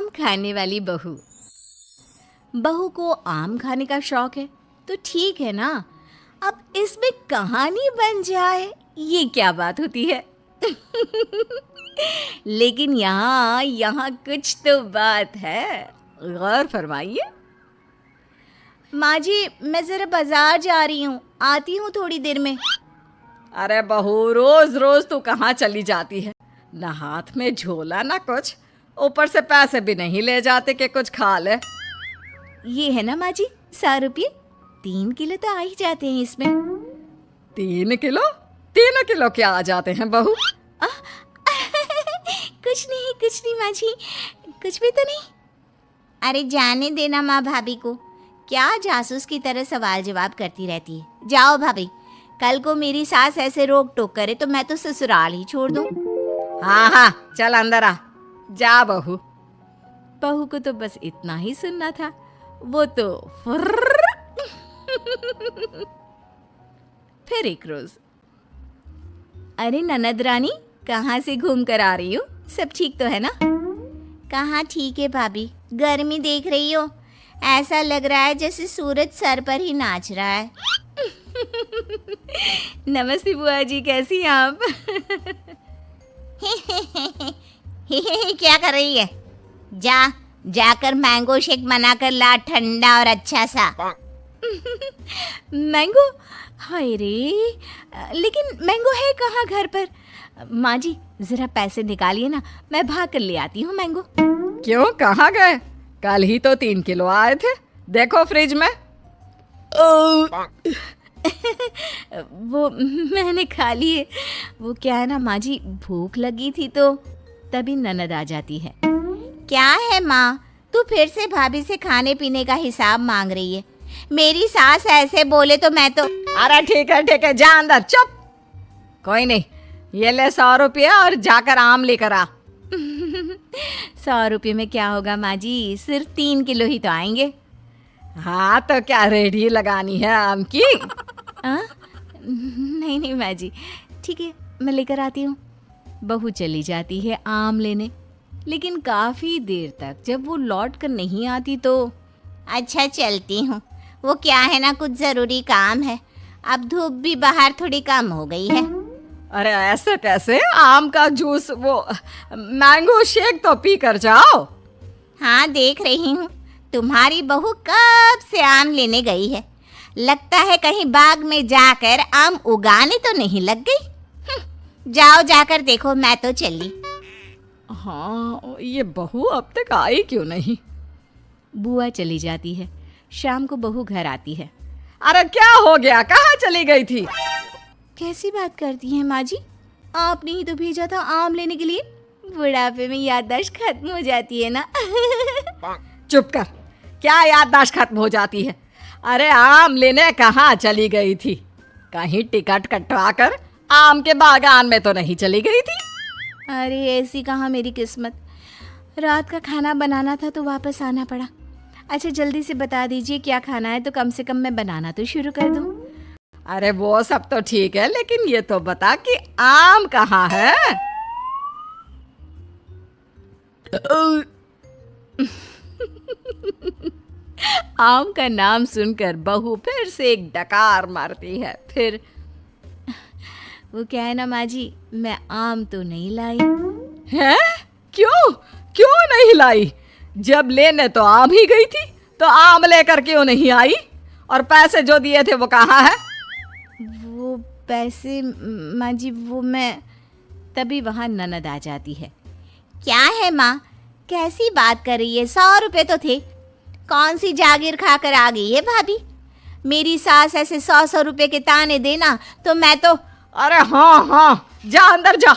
आम खाने वाली बहू। बहू को आम खाने का शौक है तो ठीक है ना, अब इसमें कहानी बन जाए ये क्या बात होती है। लेकिन यहाँ कुछ तो बात है, गौर फरमाइए। माँ जी, मैं जरा बाजार जा रही हूँ, आती हूँ थोड़ी देर में। अरे बहू, रोज रोज तू कहाँ चली जाती है? ना हाथ में झोला ना कुछ, ऊपर से पैसे भी नहीं ले जाते कि कुछ खा ले। ये है ना माँ जी 100 रुपये, 3 किलो तो आ ही जाते हैं इसमें। 3 किलो? 3 किलो क्या आ जाते हैं बहू? कुछ नहीं माँ जी, कुछ भी तो नहीं। अरे जाने देना माँ भाभी को, क्या जासूस की तरह सवाल जवाब करती रहती है। जाओ भाभी, कल को मेरी सास ऐसे रोक टोक करे तो मैं तो ससुराल ही छोड़ दूँ। हाँ हाँ, चल अंदर आ, जा बहू। बहू को तो बस इतना ही सुनना था, वो तो फिर एक रोज, अरे ननद रानी, कहाँ से घूम कर आ रही हो? सब ठीक तो है ना? कहाँ ठीक है भाभी, गर्मी देख रही हो, ऐसा लग रहा है जैसे सूरज सर पर ही नाच रहा है। नमस्ते बुआ जी, कैसी हैं आप? क्या कर रही है? जाकर मैंगो शेक बना कर ला, ठंडा और अच्छा सा। मैंगो? हाय रे, लेकिन मैंगो है कहाँ घर पर? माँ जी जरा पैसे निकालिए ना, मैं भाग कर ले आती हूँ मैंगो। क्यों, कहाँ गए? कल ही तो 3 किलो आए थे, देखो फ्रिज में। वो मैंने खा लिए। वो क्या है ना माँ जी, भूख लगी थी तो तभी ननद आ जाती है। क्या है माँ, तू फिर से भाभी से खाने पीने का हिसाब मांग रही है? मेरी सास ऐसे बोले तो मैं तो। अरे ठीक है, जा अंदर, चुप। कोई नहीं, ये ले 100 रुपये और जाकर आम लेकर आ। 100 रुपये में क्या होगा माँ जी, सिर्फ 3 किलो ही तो आएंगे। हाँ तो क्या रेडी लगानी है आम की? नहीं माँ जी, ठीक है, मैं लेकर आती हूँ। बहू चली जाती है आम लेने, लेकिन काफ़ी देर तक जब वो लौट कर नहीं आती तो अच्छा चलती हूँ, वो क्या है ना, कुछ ज़रूरी काम है। अब धूप भी बाहर थोड़ी कम हो गई है। अरे ऐसे कैसे? आम का जूस, वो मैंगो शेक तो पी कर जाओ। हाँ देख रही हूँ, तुम्हारी बहू कब से आम लेने गई है, लगता है कहीं बाग में जाकर आम उगाने तो नहीं लग गई। जाओ जाकर देखो, मैं तो चली। हाँ, ये बहू अब तक आई क्यों नहीं? बुआ चली जाती है, शाम को बहू घर आती है। अरे क्या हो गया, कहाँ चली गई थी? कैसी बात करती हैं माँ जी, आपने ही तो भेजा था आम लेने के लिए। बुढ़ापे में याददाश्त खत्म हो जाती है ना। चुप कर, क्या याददाश्त खत्म हो जाती है? अरे आम लेने कहाँ चली गई थी? कहीं टिकट कटवा कर आम के बागान में तो नहीं चली गई थी? अरे ऐसी कहाँ मेरी किस्मत, रात का खाना बनाना था तो वापस आना पड़ा। अच्छा जल्दी से बता दीजिए क्या खाना है, तो कम से कम मैं बनाना तो शुरू कर दूँ। अरे वो सब तो ठीक है, लेकिन ये तो बता कि आम कहाँ है? आम का नाम सुनकर बहू फिर से एक डकार मारती है। फिर वो क्या है ना माँ जी, मैं आम तो नहीं लाई। हैं? क्यों नहीं लाई? जब लेने तो आम ही गई थी, तो आम लेकर क्यों नहीं आई? और पैसे जो दिए थे वो कहाँ है? वो पैसे माँ जी, वो मैं, तभी वहाँ ननद आ जाती है। क्या है माँ, कैसी बात कर रही है? 100 रुपये तो थे, कौन सी जागीर खाकर आ गई है भाभी? मेरी सास ऐसे 100 रुपये के ताने देना तो मैं तो। अरे हाँ, जा अंदर जा,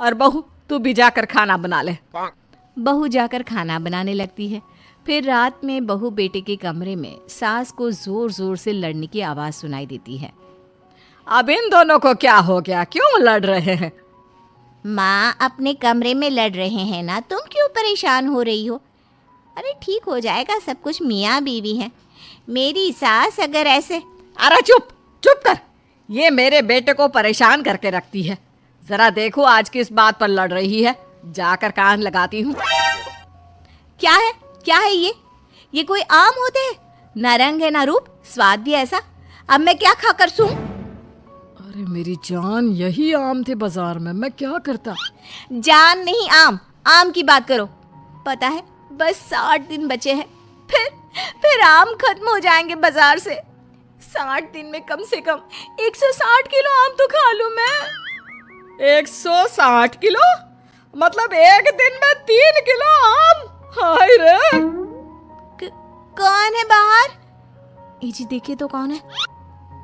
और बहू तू भी जाकर खाना बना ले। बहू जाकर खाना बनाने लगती है। फिर रात में बहू बेटे के कमरे में सास को जोर जोर से लड़ने की आवाज़ सुनाई देती है। अब इन दोनों को क्या हो गया, क्यों लड़ रहे हैं? माँ अपने कमरे में लड़ रहे हैं ना, तुम क्यों परेशान हो रही हो? अरे ठीक हो जाएगा सब कुछ, मियाँ बीवी हैं। मेरी सास अगर ऐसे। अरे चुप कर, ये मेरे बेटे को परेशान करके रखती है। जरा देखो आज किस बात पर लड़ रही है, जाकर कान लगाती हूँ। क्या है ये कोई आम होते हैं? ना रंग है ना रूप, स्वाद भी ऐसा। अब मैं क्या खाकर सूं? अरे मेरी जान, यही आम थे बाजार में, मैं क्या करता। जान नहीं, आम की बात करो। पता है बस 60 दिन बचे हैं, फिर आम खत्म हो जाएंगे बाजार से। 60 दिन में कम से कम 160 किलो आम तो खा लूं मैं। 160 किलो? मतलब एक दिन में 3 किलो आम? हाय रे। कौन है बाहर? जी देखिए तो कौन है।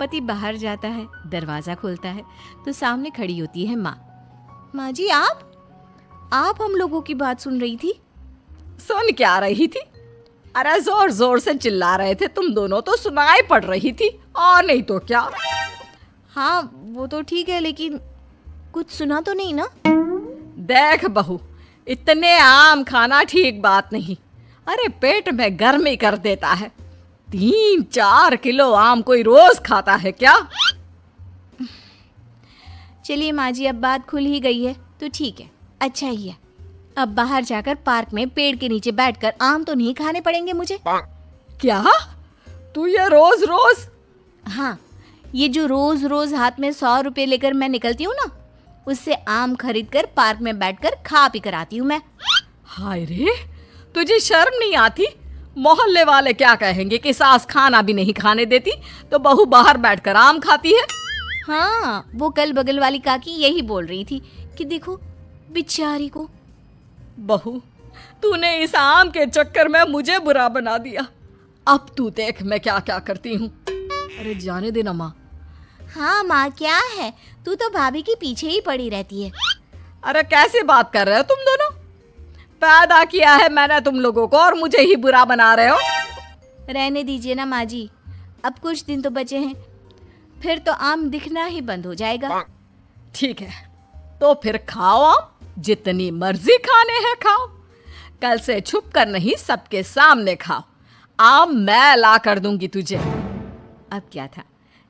पति बाहर जाता है, दरवाजा खोलता है तो सामने खड़ी होती है माँ। माँ जी, आप हम लोगों की बात सुन रही थी? सुन क्या रही थी? अरे जोर जोर से चिल्ला रहे थे तुम दोनों, तो सुनाई पड़ रही थी, और नहीं तो क्या। हाँ वो तो ठीक है, लेकिन कुछ सुना तो नहीं ना? देख बहू, इतने आम खाना ठीक बात नहीं। अरे पेट में गर्मी कर देता है। 3-4 किलो आम कोई रोज खाता है क्या? चलिए माँ जी, अब बात खुल ही गई है तो ठीक है, अच्छा ही है। अब बाहर जाकर पार्क में पेड़ के नीचे बैठकर आम तो नहीं खाने पड़ेंगे मुझे। क्या? तू ये रोज रोज? हाँ, ये जो रोज रोज हाथ में 100 रुपए लेकर मैं निकलती हूँ ना, उससे आम खरीद कर पार्क में बैठकर खा पी कर आती हूँ मैं। हाय रे, तुझे शर्म नहीं आती? मोहल्ले वाले क्या कहेंगे कि सास खाना भी नहीं खाने देती तो बहू बाहर बैठकर आम खाती है। हाँ, वो कल बगल वाली काकी यही बोल रही थी कि देखो बेचारी को। बहू, तूने इस आम के चक्कर में मुझे बुरा बना दिया। अब तू देख मैं क्या क्या करती हूँ। अरे जाने देना माँ। हाँ माँ, क्या है, तू तो भाभी के पीछे ही पड़ी रहती है। अरे कैसे बात कर रहे हो तुम दोनों? पैदा किया है मैंने तुम लोगों को और मुझे ही बुरा बना रहे हो। रहने दीजिए ना माँ जी, अब कुछ दिन तो बचे हैं, फिर तो आम दिखना ही बंद हो जाएगा। ठीक है, तो फिर खाओ आम, जितनी मर्जी खाने हैं खाओ। कल से छुप कर नहीं, सबके सामने खाओ। आम मैं ला कर दूंगी तुझे। अब क्या था,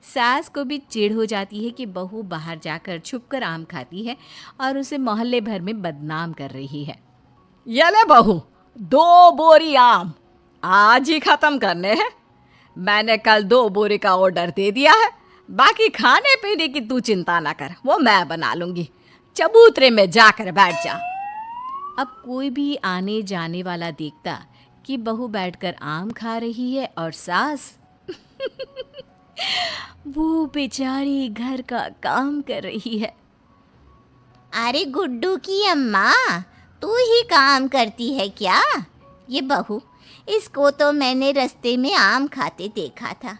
सास को भी चिढ़ हो जाती है कि बहू बाहर जाकर छुपकर आम खाती है और उसे मोहल्ले भर में बदनाम कर रही है। ये ले बहू, 2 बोरी आम आज ही खत्म करने हैं। मैंने कल 2 बोरी का ऑर्डर दे दिया है। बाकी खाने पीने की तू चिंता ना कर, वो मैं बना लूंगी। चबूतरे में जाकर बैठ जा। अब कोई भी आने जाने वाला देखता कि बहू बैठकर आम खा रही है और सास वो बेचारी घर का काम कर रही है। अरे गुड्डू की अम्मा, तू ही काम करती है क्या? ये बहू, इसको तो मैंने रास्ते में आम खाते देखा था।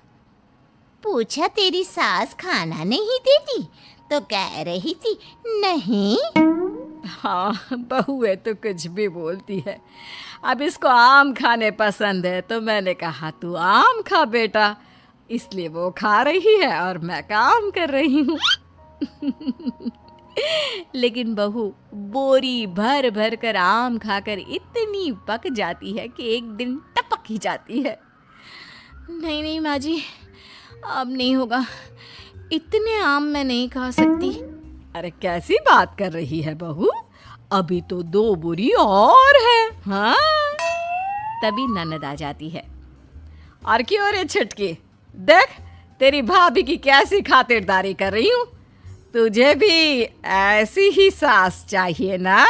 पूछा तेरी सास खाना नहीं देती तो कह रही थी नहीं। हाँ, बहू है तो कुछ भी बोलती है। अब इसको आम खाने पसंद है तो मैंने कहा तू आम खा बेटा, इसलिए वो खा रही है और मैं काम कर रही हूँ। लेकिन बहू बोरी भर भर कर आम खाकर इतनी पक जाती है कि एक दिन टपक ही जाती है। नहीं नहीं माँ जी, अब नहीं होगा, इतने आम मैं नहीं खा सकती। अरे कैसी बात कर रही है बहू, अभी तो 2 बोरी और है। हाँ, तभी ननद आ जाती है। और क्यों रे छुटकी, देख तेरी भाभी की कैसी खातिरदारी कर रही हूँ। तुझे भी ऐसी ही सास चाहिए ना?